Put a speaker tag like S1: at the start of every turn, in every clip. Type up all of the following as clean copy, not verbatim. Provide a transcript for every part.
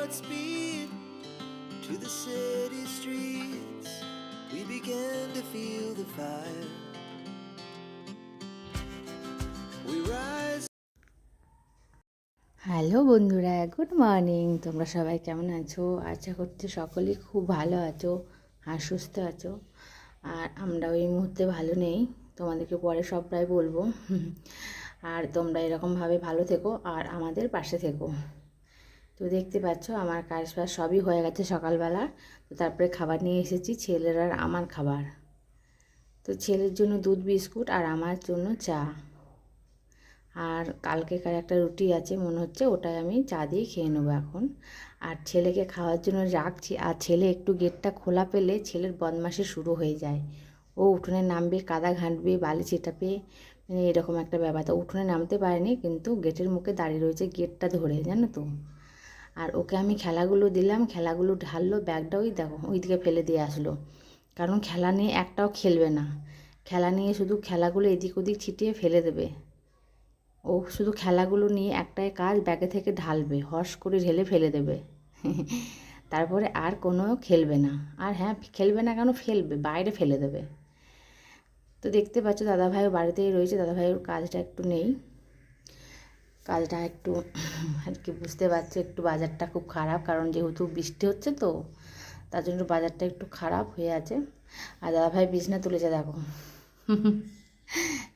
S1: Godspeed to the city streets. We began to feel the fire. We rise.
S2: Hello বন্ধুরা, good morning. তোমরা সবাই কেমন আছো? আশা করছি সকলেই খুব ভালো আছো আর সুস্থ আছো। আর আমরাও এই মুহূর্তে ভালো নেই, তোমাদেরকে পরে সবটাই বলবো। আর তোমরা এরকমভাবে ভালো থেকো আর আমাদের পাশে থেকো। তো দেখতে পাচ্ছ আমার কাজ বাজ সবই হয়ে গেছে সকালবেলা। তো তারপরে খাবার নিয়ে এসেছি, ছেলের আর আমার খাবার। তো ছেলের জন্য দুধ বিস্কুট আর আমার জন্য চা। আর কালকেকার একটা রুটি আছে মনে হচ্ছে, ওটাই আমি চা দিয়ে খেয়ে নেবো এখন। আর ছেলেকে খাওয়ার জন্য রাখছি। আর ছেলে একটু গেটটা খোলা পেলে ছেলের বদমাশি শুরু হয়ে যায়। ও উঠোনে নামবে, কাদা ঘাঁটবে, বালি ছিটাবে, মানে এরকম একটা ব্যাপার। তো উঠোনে নামতে পারেনি, কিন্তু গেটের মুখে দাঁড়িয়ে রয়েছে গেটটা ধরে, জানো তো। আর ওকে আমি খেলাগুলো দিলাম, খেলাগুলো ঢাললো, ব্যাগটা ওই দেখো ওইদিকে ফেলে দিয়ে আসলো। কারণ খেলা নিয়ে একটাও খেলবে না, খেলা নিয়ে শুধু খেলাগুলো এদিক ওদিক ছিটিয়ে ফেলে দেবে। ও শুধু খেলাগুলো নিয়ে একটাই কাজ, ব্যাগে থেকে ঢালবে, হর্স করে ঢেলে ফেলে দেবে। তারপরে আর কোনো খেলবে না। আর হ্যাঁ, খেলবে না কেন, ফেলবে, বাইরে ফেলে দেবে। তো দেখতে পাচ্ছ দাদাভাইও বাড়িতেই রয়েছে, দাদাভাইয়ের কাজটা একটু নেই, কাজটা একটু আর কি বুঝতে পারছো, একটু বাজারটা খুব খারাপ, কারণ যেহেতু বৃষ্টি হচ্ছে তো তার জন্য বাজারটা একটু খারাপ হয়ে আছে। আর দাদাভাই বিছনা তুলেছে দেখো।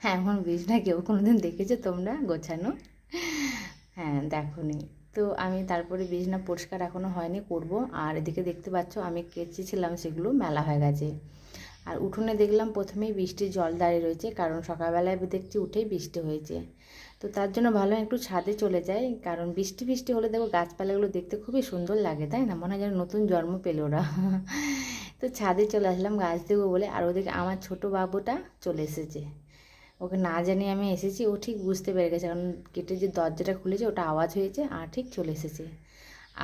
S2: হ্যাঁ, এমন বিছনা কেউ কোনো দিন দেখেছো তোমরা গোছানো? হ্যাঁ, দেখোনি। তো আমি তারপরে বিছনা পরিষ্কার এখনও হয়নি, করব। আর এদিকে দেখতে পাচ্ছ আমি কেচেছিলাম, সেগুলো মেলা হয়ে গেছে। আর উঠোনে দেখলাম প্রথমেই বৃষ্টির জল দাঁড়িয়ে রয়েছে, কারণ সকালবেলায় দেখছি উঠেই বৃষ্টি হয়েছে। তো তার জন্য ভালো একটু ছাদে চলে যাই, কারণ বৃষ্টি বৃষ্টি হলে দেখো গাছপালাগুলো দেখতে খুবই সুন্দর লাগে, তাই না? মনে হয় যেন নতুন জন্ম পেল ওরা। তো ছাদে চলে আসলাম গাছ দেবো বলে। আর ওদিকে আমার ছোট বাবুটা চলে এসেছে, ওকে না জানিয়ে আমি এসেছি, ও ঠিক বুঝতে পেরে গেছে, কারণ গেটের যে দরজাটা খুলেছে ওটা আওয়াজ হয়েছে আর ঠিক চলে এসেছে।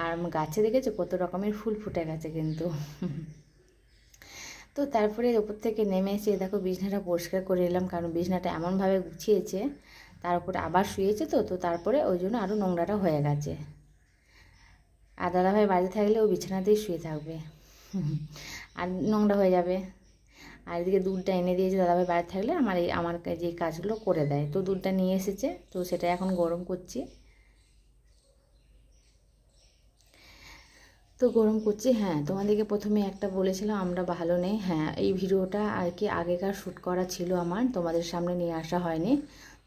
S2: আর গাছে দেখেছো কত রকমের ফুল ফুটে গেছে কিন্তু। তো তারপরে ওপর থেকে নেমে এসে দেখো বিছনাটা পরিষ্কার করে এলাম, কারণ বিছনাটা এমনভাবে গুছিয়েছে, তার উপরে আবার শুয়েছে তো তো তারপরে ওই জন্য আরও নোংরাটা হয়ে গেছে। আর দাদাভাই বাড়িতে থাকলে ও বিছানাতেই শুয়ে থাকবে, আর নোংরা হয়ে যাবে। আর এদিকে দুধটা এনে দিয়েছে দাদাভাই বাড়িতে থাকলে, আমার যে কাজগুলো করে দেয়। তো দুধটা নিয়ে এসেছে, তো সেটা এখন গরম করছি। তো গরম করছি। হ্যাঁ, তোমাদেরকে প্রথমে একটা বলেছিলাম আমরা ভালো নেই। হ্যাঁ, এই ভিডিওটা আর কি আগেকার শ্যুট করা ছিল আমার, তোমাদের সামনে নিয়ে আসা হয়নি।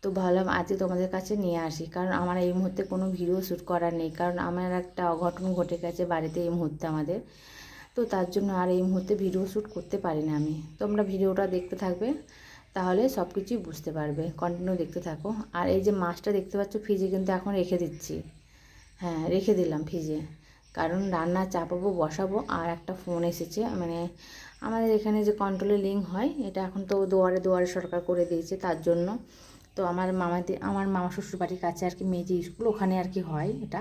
S2: তো ভাবলাম আজকে তোমাদের কাছে নিয়ে আসি, কারণ আমার এই মুহূর্তে কোনো ভিডিও শ্যুট করার নেই, কারণ আমার একটা অঘটন ঘটে গেছে বাড়িতে এই মুহূর্তে আমাদের। তো তার জন্য আর এই মুহূর্তে ভিডিও শ্যুট করতে পারি না আমি। তোমরা ভিডিওটা দেখতে থাকবে, তাহলে সব কিছুই বুঝতে পারবে, কন্টিনিউ দেখতে থাকো। আর এই যে মাছটা দেখতে পাচ্ছ ফ্রিজে কিন্তু এখন রেখে দিচ্ছি। হ্যাঁ, রেখে দিলাম ফ্রিজে, কারণ রান্না চাপাবো, বসাবো। আর একটা ফোন এসেছে, মানে আমাদের এখানে যে কন্ট্রোলের লিঙ্ক হয়, এটা এখন তো দুয়ারে দুয়ারে সরকার করে দিয়েছে, তার জন্য। তো আমার মামা শ্বশুর বাড়ির কাছে আর কি মেজি স্কুল, ওখানে আর কি হয় এটা।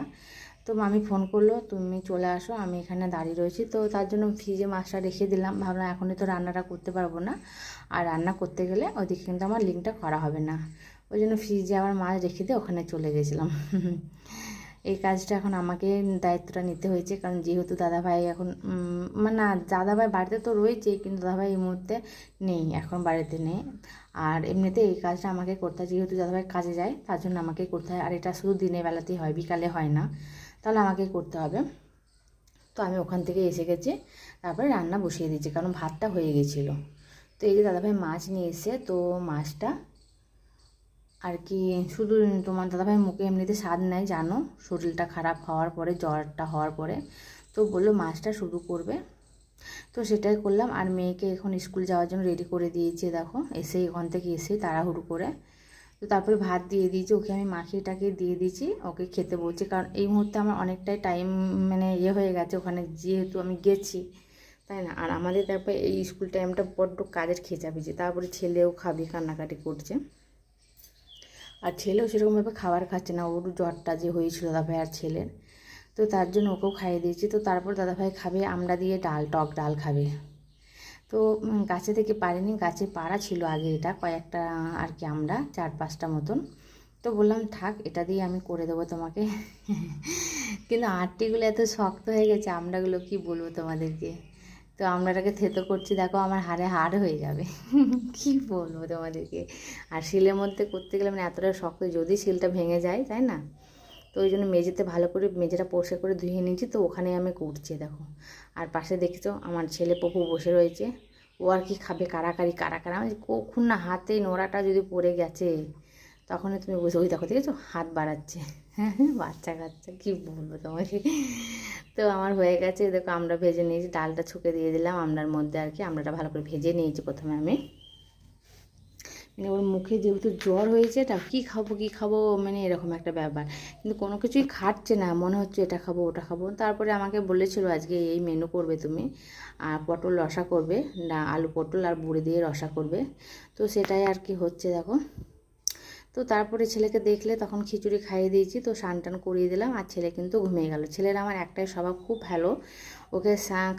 S2: তো মামি ফোন করলো, তুমি চলে আসো, আমি এখানে দাঁড়িয়ে রয়েছি। তো তার জন্য ফ্রিজে মাছটা রেখে দিলাম, ভাবলাম এখনই তো রান্নাটা করতে পারবো না, আর রান্না করতে গেলে ওদিকে কিন্তু আমার লিঙ্কটা করা হবে না। ওই জন্য ফ্রিজে আবার মাছ রেখে দিয়ে ওখানে চলে গেছিলাম। এই কাজটা এখন আমাকে দায়িত্বটা নিতে হয়েছে, কারণ যেহেতু দাদাভাই এখন মানে না, দাদাভাই বাড়িতে তো রয়েছে, কিন্তু দাদাভাই এই মুহূর্তে নেই, এখন বাড়িতে নেই। আর এমনিতে এই কাজটা আমাকে করতে হয়, যেহেতু দাদাভাই কাজে যায় তার জন্য আমাকেই করতে হয়। আর এটা শুধু দিনের বেলাতেই হয়, বিকালে হয় না, তাহলে আমাকেই করতে হবে। তো আমি ওখান থেকে এসে গেছি, তারপরে রান্না বসিয়ে দিয়েছি, কারণ ভাতটা হয়ে গেছিলো। তো এই যে দাদাভাই মাছ নিয়ে এসে, তো মাছটা আর কি শুধু তোমার দাদাভাই মুখে এমনিতে স্বাদ নেয় জানো, শরীরটা খারাপ হওয়ার পরে, জ্বরটা হওয়ার পরে। তো বললো মাছটা শুধু করবে, তো সেটাই করলাম। আর মেয়েকে এখন স্কুল যাওয়ার জন্য রেডি করে দিয়েছি, দেখো এসেই ওখান থেকে এসেই তাড়াহুড়ো করে। তো তারপরে ভাত দিয়ে দিয়েছি, ওকে আমি মাখিয়েটাকে দিয়ে দিয়েছি, ওকে খেতে বলছি, কারণ এই মুহূর্তে আমার অনেকটাই টাইম মানে হয়ে গেছে ওখানে, যেহেতু আমি গেছি, তাই না। আর আমাদের তারপরে এই স্কুল টাইমটা বড্ড কাজের খেঁচাবেছে, তারপরে ছেলেও খাবে, কান্নাকাটি করছে। আর ছেলেও সেরকমভাবে খাবার খাচ্ছে না, ওর জ্বরটা যে হয়েছিল দাদাভাই আর ছেলের, তো তার জন্য ওকেও খাইয়ে দিয়েছি। তো তারপর দাদাভাই খাবে আমড়া দিয়ে ডাল, টক ডাল খাবে। তো গাছে থেকে পারিনি, গাছে পাড়া ছিল আগে, এটা কয়েকটা আর কি আমরা 4-5টা মতন, তো বললাম থাক, এটা দিয়ে আমি করে দেবো তোমাকে। কিন্তু আটিগুলো এত শক্ত হয়ে গেছে, আমড়াগুলো কি বলবো তোমাদেরকে। তো আমড়াটাকে থেতো করছি, দেখো আমার হাড়ে হাড় হয়ে যাবে। কি বলবো তোমাদেরকে। আর শিলের মধ্যে করতে গেলে মানে এতটা শক্ত, যদি শিলটা ভেঙে যায়, তাই না। তো ওই জন্য মেঝেতে ভালো করে মেঝেটা পরিষ্কার করে ধুয়ে নিয়েছি, তো ওখানে আমি করছি দেখো। আর পাশে দেখছো আমার ছেলে পপু বসে রয়েছে, ও আর কি খাবে, কারাকারি আমি কখন না হাতে নোড়াটা যদি পড়ে গেছে, তখনই তুমি বুঝো, ওই দেখো দেখেছো হাত বাড়াচ্ছে। হ্যাঁ, বাচ্চা কাচ্চা কী বলবো তোমাকে। তো আমার হয়ে গেছে, দেখো আমরা ভেজে নিয়েছি, ডালটা ছুঁকে দিয়ে দিলাম আমড়ার মধ্যে আর কি। আমড়াটা ভালো করে ভেজে নিয়েছি প্রথমে আমি। মানে ওর মুখে যেহেতু জ্বর হয়েছে, এটা কী খাবো মানে এরকম একটা ব্যাপার। কিন্তু কোনো কিছুই খাচ্ছে না, মনে হচ্ছে এটা খাবো ওটা খাবো। তারপরে আমাকে বলেছিল আজকে এই মেনু করবে তুমি, আর পটল রসা করবে, না আলু পটল আর বড়ি দিয়ে রসা করবে। তো সেটাই আর কি হচ্ছে দেখো। তো তারপরে ছেলেকে দেখলে তখন খিচুড়ি খাইয়ে দিয়েছি, তো স্নান টান করিয়ে দিলাম, আর ছেলে কিন্তু ঘুমিয়ে গেল। ছেলের আমার একটাই স্বভাব খুব ভালো, ওকে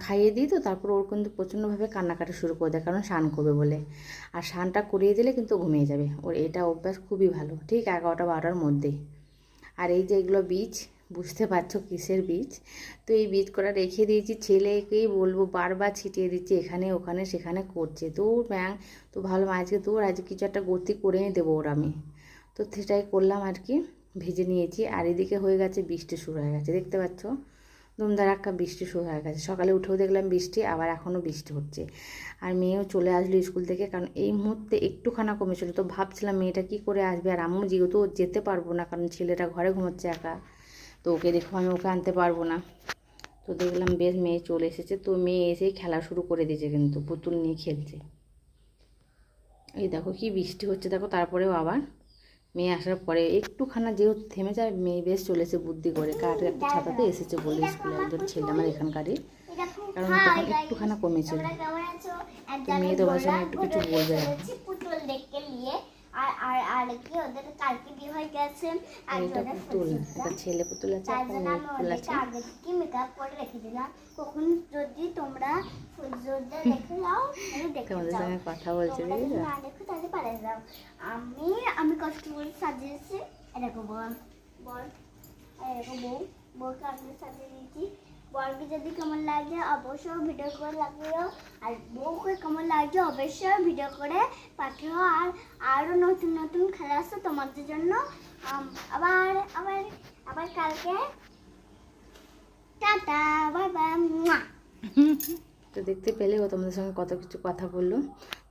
S2: খাইয়ে দিই তো তারপর ওর কিন্তু প্রচণ্ডভাবে কান্নাকাটি শুরু করে দেয়, কারণ স্নান করবে বলে। আর স্নানটা করিয়ে দিলে কিন্তু ঘুমিয়ে যাবে, ওর এটা অভ্যাস খুবই ভালো, ঠিক 11টা 12টার মধ্যেই। আর এই যে এগুলো বীজ, বুঝতে পারছো কিসের বীজ। তো এই বীজ করা রেখে দিয়েছি, ছেলেকেই বলবো বারবার ছিটিয়ে দিচ্ছি, এখানে ওখানে সেখানে করছে। তো ব্যাং, তো ভালো আজকে তোর আজকে কিছু একটা গতি করে দেবো ওর আমি। তো সেটাই করলাম আর কি, ভেজে নিয়েছি। আর এদিকে হয়ে গেছে বৃষ্টি শুরু হয়ে গেছে, দেখতে পাচ্ছ ধুমধারাক্কা বৃষ্টি শুরু হয়ে গেছে। সকালে উঠেও দেখলাম বৃষ্টি, আবার এখনও বৃষ্টি হচ্ছে। আর মেয়েও চলে আসলো স্কুল থেকে, কারণ এই মুহূর্তে একটুখানা কমেছিল। তো ভাবছিলাম মেয়েটা কি করে আসবে, আর আমিও যেহেতু যেতে পারবো না, কারণ ছেলেটা ঘরে ঘুমোচ্ছে একা, তো ওকে দেখো আমি ওকে আনতে পারবো না। তো দেখলাম বেশ মেয়ে চলে এসেছে, তো মেয়ে এসেই খেলা শুরু করে দিয়েছে, কিন্তু পুতুল নিয়ে খেলছে। এই দেখো কি বৃষ্টি হচ্ছে দেখো, তারপরেও আবার মেয়ে আসার পরে একটুখানা যেহেতু থেমে যায়, মেয়ে বেশ চলেছে বুদ্ধি করে, কার একটা ছাতাতে এসেছে বলে স্কুলে, একজন ছেলে আমার এখানকারই, কারণ তখন একটুখানা কমেছিল। তো মেয়ে তোমার সঙ্গে একটু কিছু বলবে না।
S3: আর আর আর কি ওদের কালকে বিয়ে হয়ে গেছে, আর
S2: এটা পুতুল, একটা ছেলে পুতুল আছে, একটা মেয়ে পুতুল আছে।
S3: আগে থেকে মেকআপ করে রেখে দিলাম, কখন যদি তোমরা সূর্যোদয় দেখে নাও, দেখে
S2: তোমাদের সঙ্গে কথা বলছে
S3: তোমরা যদি
S2: দেখি
S3: না দেখো তাহলে পালিয়ে যাও। আমি কষ্ট করে সাজিয়েছি, এরকম বল এরকম বউকে আমি সাজিয়ে দিয়েছি। বলকে যদি কেমন লাগে অবশ্যই ভিডিও করে লাগিও, আর বউকে কেমন লাগে অবশ্যই ভিডিও করে পাঠিও। আর আরও নতুন নতুন খেলা আসছে তোমাদের জন্য। আবার আবার আবার কালকে টাটা, বাই বাই।
S2: তো দেখতে পেলে ও তোমাদের সঙ্গে কত কিছু কথা বললো।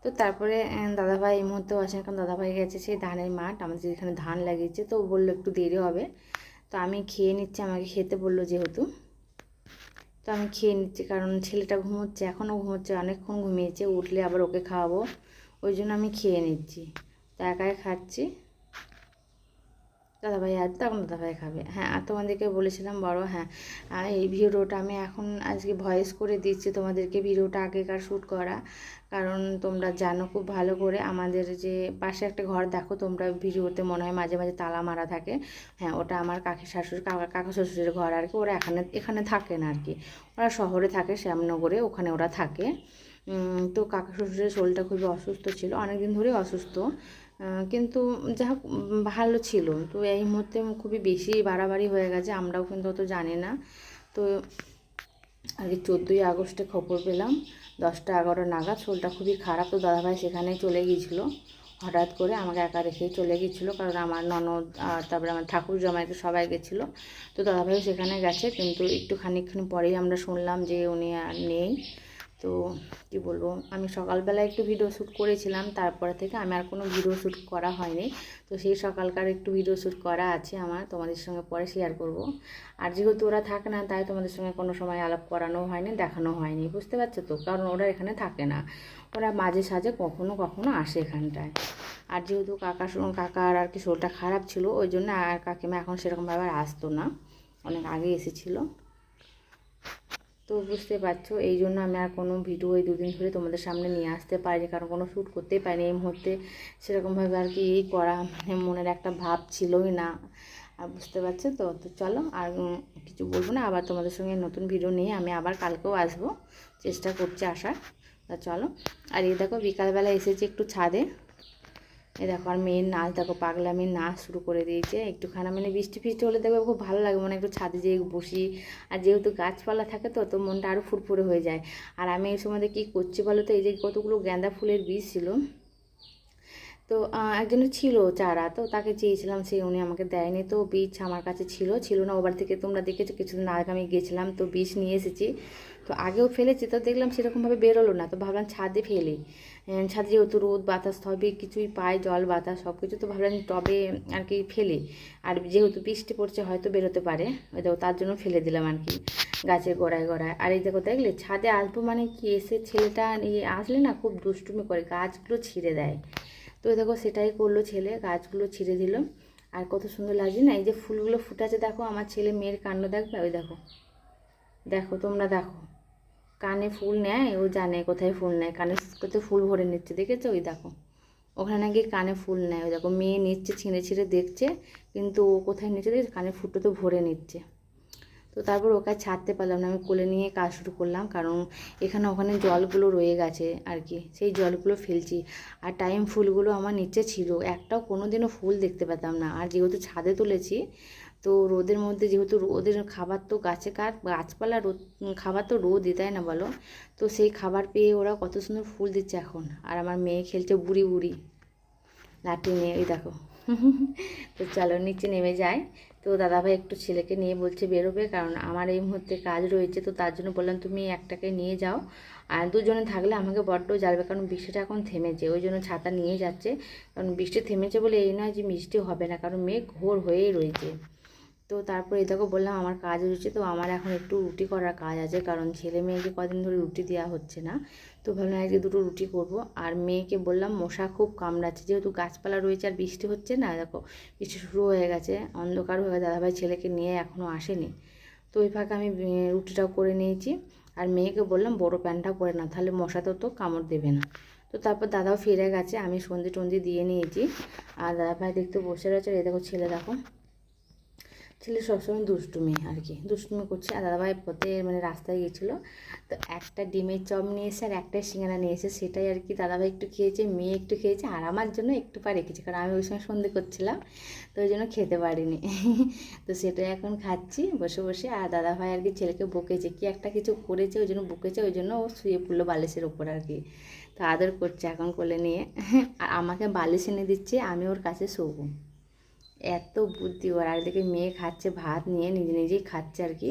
S2: তো তারপরে দাদাভাই এই মুহূর্তেও আসেন, কারণ দাদাভাই গেছে সেই ধানের মাঠ, আমাদের যেখানে ধান লাগিয়েছে, তো বললো একটু দেরি হবে। তো আমি খেয়ে নিচ্ছি, আমাকে খেতে বললো যেহেতু, তো আমি খেয়ে নিচ্ছি, কারণ ছেলেটা ঘুমোচ্ছে, এখনও ঘুমোচ্ছে, অনেকক্ষণ ঘুমিয়েছে, উঠলে আবার ওকে খাওয়াবো, ওই জন্য আমি খেয়ে নিচ্ছি। তো একাই খাচ্ছি, দাদাভাই আর তখন দাদাভাই খাবে। হ্যাঁ, আর তোমাদেরকে বলেছিলাম বড়, হ্যাঁ এই ভিডিওটা আমি এখন আজকে ভয়েস করে দিচ্ছি তোমাদেরকে, ভিডিওটা আগেকার শ্যুট করা, কারণ তোমরা জানো খুব ভালো করে আমাদের যে পাশে একটা ঘর দেখো তোমরা ভিডিওতে, মনে হয় মাঝে মাঝে তালা মারা থাকে। হ্যাঁ, ওটা আমার কাকি শাশুড়ি কাকা শ্বশুরের ঘর আর কি, ওরা এখানে থাকে না আর কি, ওরা শহরে থাকে, শ্যামনগরে, ওখানে ওরা থাকে। তো কাকা শ্বশুরের শরীরটা খুবই অসুস্থ ছিল, অনেক দিন ধরেই অসুস্থ, কিন্তু যা হোক ভালো ছিল। তো এই মুহূর্তে খুবই বেশি বাড়াবাড়ি হয়ে গেছে, আমরাও কিন্তু অত জানি না। তো আগে 14ই আগস্টে খবর পেলাম 10টা 11 নাগাদ, শরীরটা খুবই খারাপ। তো দাদাভাই সেখানেই চলে গিয়েছিলো, হঠাৎ করে আমাকে একা রেখেই চলে গিয়েছিলো, কারণ আমার ননদ আর তারপরে আমার ঠাকুর জামাইকে সবাই গেছিলো। তো দাদাভাইও সেখানে গেছে, কিন্তু একটু খানিকক্ষণ পরেই আমরা শুনলাম যে উনি আর নেই। তো কী বলবো, আমি সকালবেলা একটু ভিডিও শ্যুট করেছিলাম, তারপরে থেকে আমি আর কোনো ভিডিও শ্যুট করা হয়নি। তো সেই সকালকার একটু ভিডিও শ্যুট করা আছে আমার, তোমাদের সঙ্গে পরে শেয়ার করব। আর যেহেতু ওরা থাকে না, তাই তোমাদের সঙ্গে কোনো সময় আলাপ করানো হয়নি, দেখানো হয়নি, বুঝতে পারছো তো, কারণ ওরা এখানে থাকে না, ওরা মাঝে সাঝে কখনো কখনো আসে এখানটায়। আর যেহেতু কাকার আর কি শরীরটা খারাপ ছিল, ওই জন্য আর কাকিমা এখন সেরকমভাবে আর আসতো না, অনেক আগে এসেছিলো। তো বুঝতে পারছো, এই জন্য আমি আর কোনো ভিডিও এই 2 দিন ধরে তোমাদের সামনে নিয়ে আসতে পারিনি, কারণ কোনো শ্যুট করতেই পারিনি এই মুহূর্তে, সেরকমভাবে আর কি এই করা মানে মনের একটা ভাব ছিলই না। আর বুঝতে পারছো তো। তো চলো আর কিছু বলবো না, আবার তোমাদের সঙ্গে নতুন ভিডিও নিয়ে আমি আবার কালকেও আসবো, চেষ্টা করছি আসার। তা চলো। আর এই দেখো বিকালবেলা এসেছি একটু ছাদে, এই দেখো আর মেয়ের নাচ দেখো, পাগলামির নাচ শুরু করে দিয়েছে। একটুখানি মানে বৃষ্টি ফিষ্টি হলে দেখবে খুব ভালো লাগে, মানে একটু ছাদে যেয়ে বসি। আর যেহেতু গাছপালা থাকে তো মনটা আরও ফুরফুরে হয়ে যায়। আর আমি এই সময় কী করছি বলো তো, এই যে কতগুলো গাঁদা ফুলের বীজ ছিল, তো একজনের ছিল চারা, তো তাকে চেয়েছিলাম, উনি আমাকে দেয়নি। তো বীজ আমার কাছে ছিল না, ওবার থেকে তোমরা দেখেছো কিছুদিন আগে আমি গেছিলাম, তো বীজ নিয়ে এসেছি। তো আগেও ফেলেছি, তো দেখলাম সেরকমভাবে বেরোলো না, তো ভাবলাম ছাদে ফেলি। ছাদে যেহেতু রোদ বাতাস হবে কিছুই পাই, জল বাতাস সব কিছু, তো ভাবলাম টবে আর কি ফেলি। আর যেহেতু বৃষ্টি পড়ছে হয়তো বেরোতে পারে, ওই দেখো তার জন্য ফেলে দিলাম আর কি গাছের গোড়ায়। আর এই দেখো দেখলে ছাদে আসবো মানে কি, এসে ছেলেটা আসলে না খুব দুষ্টুমি করে, গাছগুলো ছিঁড়ে দেয়। তো দেখো সেটাই করলো ছেলে, গাছগুলো ছিঁড়ে দিল। আর কত সুন্দর লাগছে না, এই যে ফুলগুলো ফুটাচ্ছে দেখো, আমার ছেলে মেয়ের কাণ্ড দেখবে। ওই দেখো দেখো তোমরা দেখো, কানে ফুল নেয়, ও জানে কোথায় ফুল নেয়, কানে কোথায় ফুল ভরে নিচ্ছে, দেখেছো? ওই দেখো ওখানে নাকি কানে ফুল নেয়। ওই দেখো মেয়ে নিচ্ছে, ছিঁড়ে দেখছে, কিন্তু ও কোথায় নিচ্ছে দেখছে, কানে ফুলটা তো ভরে নিচ্ছে। তো তারপর ওকে ছাড়তে পারলাম না, আমি কোলে নিয়ে কাজ শুরু করলাম, কারণ এখানে ওখানে জলগুলো রয়ে গেছে আর কি, সেই জলগুলো ফেলছি। আর টাইম ফুলগুলো আমার নিচে ছিল, একটাও কোনো দিনও ফুল দেখতে পেতাম না। আর যেহেতু ছাদে তুলেছি, তো রোদের মধ্যে যেহেতু রোদের খাবার তো গাছপালা রোদ খাবার তো রোদই, তাই না বলো? তো সেই খাবার পেয়ে ওরা কত সুন্দর ফুল দিচ্ছে এখন। আর আমার মেয়ে খেলছে বুড়ি বুড়ি লাঠি নিয়ে, ওই দেখো। তো চলো নিচে নেমে যায়। তো দাদাভাই একটু ছেলেকে নিয়ে বলছে বেরোবে, কারণ আমার এই মুহূর্তে কাজ রয়েছে, তো তার জন্য বললাম তুমি একটাকে নিয়ে যাও। আর দুজনে থাকলে আমাকে বড্ড জ্বালবে, কারণ বৃষ্টিটা এখন থেমেছে, ওই জন্য ছাতা নিয়ে যাচ্ছে। কারণ বৃষ্টি থেমেছে বলে এই নয় যে বৃষ্টি হবে না, কারণ মেঘ ঘোর হয়েই রয়েছে। তো তারপর এই দেখো বললাম আমার কাজ রয়েছে, তো আমার এখন একটু রুটি করার কাজ আছে, কারণ ছেলে মেয়েকে কদিন ধরে রুটি দেওয়া হচ্ছে না। তো ভাবলাম আজকে দুটো রুটি করব। আর মেয়েকে বললাম মশা খুব কামড়াচ্ছে, যেহেতু গাছপালা রয়েছে আর বৃষ্টি হচ্ছে না, দেখো বৃষ্টি শুরু হয়ে গেছে, অন্ধকার হয়ে গেছে, দাদাভাই ছেলেকে নিয়ে এখনও আসেনি। তো ওই ফাঁকে আমি রুটিটাও করে নিয়েছি। আর মেয়েকে বললাম বড় প্যান্টটা পরে না, তাহলে মশা তো কামড় দেবে না। তো তারপর দাদাও ফিরে গেছে, আমি সন্ধে টন্ধে দিয়ে নিয়েছি। আর দাদাভাই দেখতে বসে রয়েছে। এই দেখো ছেলে দেখো, ছেলে সবসময় দুষ্টুমি আর কি, দুষ্টুমি করছে। আর দাদাভাই পথে মানে রাস্তায় গিয়েছিলো, তো একটা ডিমের চপ নিয়ে এসে আর একটা সিঙ্গারা নিয়ে এসে, সেটাই আর কি দাদাভাই একটু খেয়েছে, মেয়ে একটু খেয়েছে, আর আমার জন্য একটু পা রেখেছি, কারণ আমি ওই সময় সন্ধে করছিলাম, তো ওই জন্য খেতে পারিনি। তো সেটাই এখন খাচ্ছি বসে বসে। আর দাদাভাই আর কি ছেলেকে বকেছে, কি একটা কিছু করেছে, ওই জন্য বকেছে, ওই জন্য ও শুয়ে পড়লো বালিশের ওপর আর কি। তো আদর করছে এখন কোলে নিয়ে, আর আমাকে বালিশ এনে দিচ্ছে, আমি ওর কাছে শোবো। এত বুদ্ধি ওর। আর দেখে মেয়ে খাচ্ছে ভাত নিয়ে, নিজে নিজেই খাচ্ছে আর কি,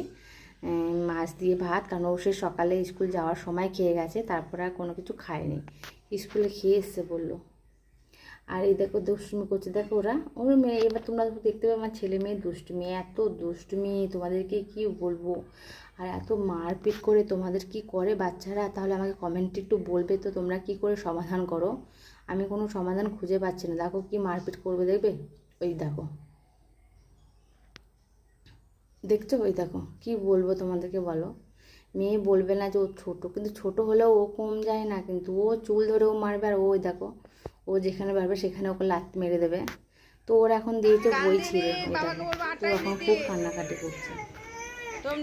S2: মাছ দিয়ে ভাত, কারণ ও সে সকালে স্কুল যাওয়ার সময় খেয়ে গেছে, তারপর আর কোনো কিছু খায়নি, স্কুলে খেয়ে এসছে বললো। আর এই দেখো দুষ্টুমি করছে, দেখো ওর মেয়ে। এবার তোমরা দেখতে পাবে আমার ছেলে মেয়ে দুষ্টুমি, এত দুষ্টুমি তোমাদেরকে কি বলবো। আর এত মারপিট করে তোমাদের কি করে বাচ্চারা, তাহলে আমাকে কমেন্টে একটু বলবে তো তোমরা কি করে সমাধান করো। আমি কোনো সমাধান খুঁজে পাচ্ছি না, দেখো কি মারপিট করবে দেখবে। ওই দেখো দেখছো, ওই দেখো কি বলবো তোমাদেরকে বলো। মেয়ে বলবে না যে ও ছোটো, কিন্তু ছোট হলেও ও কম যায় না, কিন্তু ও চুল ধরেও মারবে। আর ওই দেখো ও যেখানে পারবে সেখানে ওকে লাথি মেরে দেবে। তো ওর এখন দিয়েছে বই ছিঁড়ে, ওই দেখো তো এখন খুব কান্নাকাটি করছে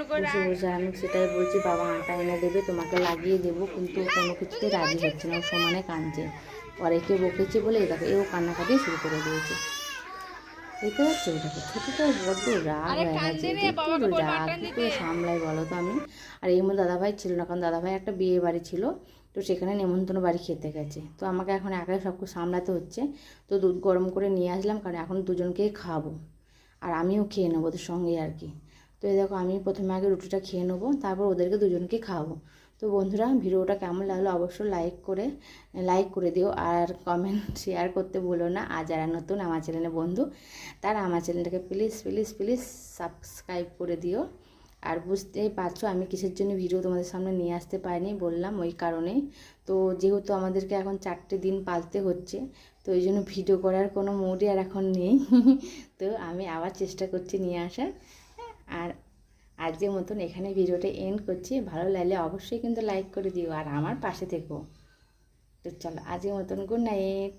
S2: বসে বসে। আমি সেটাই বলছি বাবা আটা এনে দেবে, তোমাকে লাগিয়ে দেবো, কিন্তু কোনো কিছুতে রাজি হচ্ছে না, ও সমানে কাঁদছে। পরেকে বকেছি বলে এই দেখো এও কান্নাকাটি শুরু করে দিয়েছে। দেখতে পাচ্ছি দেখো ছোটোটা বড্ড রাগ হয়ে গেছে, একটু রাগ কী করে সামলাই বলো তো আমি। আর এই মধ্যে দাদাভাই ছিল না, কারণ দাদাভাই একটা বিয়ে বাড়ি ছিল, তো সেখানে নেমন্তন্ন বাড়ি খেতে গেছে। তো আমাকে এখন একাই সব কিছু সামলাতে হচ্ছে। তো দুধ গরম করে নিয়ে আসলাম, কারণ এখন দুজনকেই খাওয়াবো, আর আমিও খেয়ে নেবো ওদের সঙ্গে আর কি। তো এই দেখো আমি প্রথমে আগে রুটিটা খেয়ে নেবো, তারপর ওদেরকে দুজনকে খাওয়াবো। তো বন্ধুরা ভিডিওটা কেমন লাগলো অবশ্যই লাইক করে দিও, আর কমেন্ট শেয়ার করতে ভুলো না। আর যারা নতুন আমার চ্যানেলে বন্ধু, তারা আমার চ্যানেলটাকে প্লিজ প্লিজ প্লিজ সাবস্ক্রাইব করে দিও। আর বুঝতেই পারছো আমি কিসের জন্য ভিডিও তোমাদের সামনে নিয়ে আসতে পারিনি, বললাম ওই কারণেই। তো যেহেতু আমাদেরকে এখন 4টে দিন পালতে হচ্ছে, তো ওই জন্য ভিডিও করার কোনো মুডই আর এখন নেই। তো আমি আবার চেষ্টা করছি নিয়ে আসার। আর আজকের মতন এখানে ভিডিওটা এন্ড করছি। ভালো লাগলে অবশ্যই কিন্তু লাইক করে দিও, আর আমার পাশে থেকো। তো চলো আজকের মতন গুড নাইট।